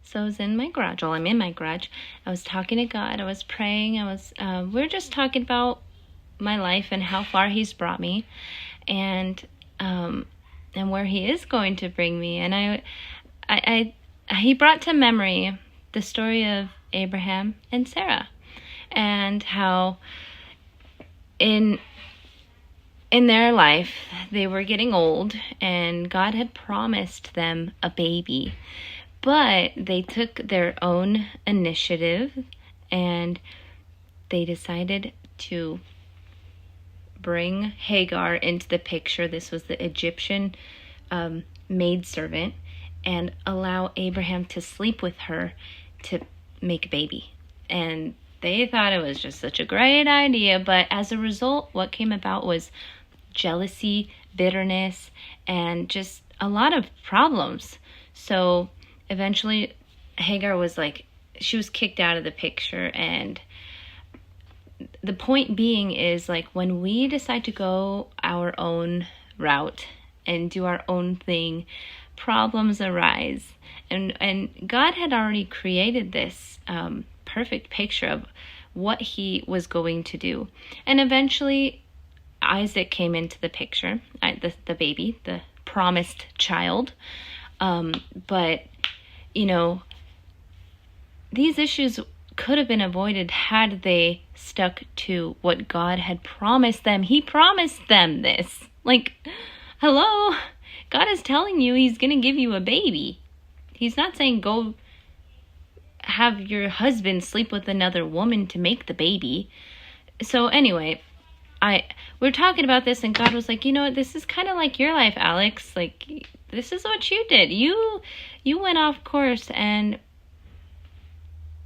So I was in my garage. Well, I'm in my garage. I was talking to God. I was praying. We were just talking about my life and how far He's brought me, and where He is going to bring me. And He brought to memory the story of Abraham and Sarah, and how in their life they were getting old, and God had promised them a baby. But they took their own initiative and they decided to bring Hagar into the picture. This was the Egyptian maidservant, and allow Abraham to sleep with her to make a baby. And they thought it was just such a great idea, but as a result, what came about was jealousy, bitterness, and just a lot of problems. So eventually Hagar was she was kicked out of the picture. And the point being is, when we decide to go our own route and do our own thing, problems arise. And God had already created this perfect picture of what He was going to do. And eventually Isaac came into the picture, the baby, the promised child. But these issues could have been avoided had they stuck to what God had promised them. He promised them this. Hello? God is telling you He's going to give you a baby. He's not saying go have your husband sleep with another woman to make the baby. So anyway, we're talking about this, and God was like, this is kind of like your life, Alex. This is what you did. You went off course, and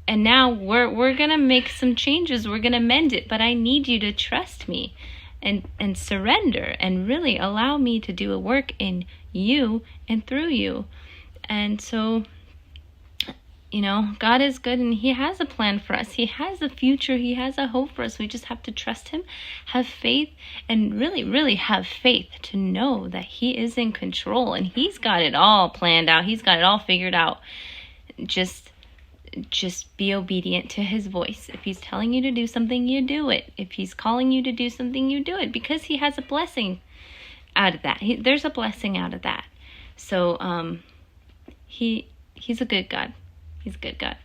now we're gonna make some changes. We're gonna mend it, but I need you to trust me and surrender and really allow me to do a work in you and through you. And so, God is good, and He has a plan for us. He has a future. He has a hope for us. We just have to trust Him, have faith, and really, really have faith to know that He is in control, and He's got it all planned out. He's got it all figured out. Just be obedient to His voice. If He's telling you to do something, you do it. If He's calling you to do something, you do it, because He has a blessing out of that. There's a blessing out of that. So He's a good God. He's a good God.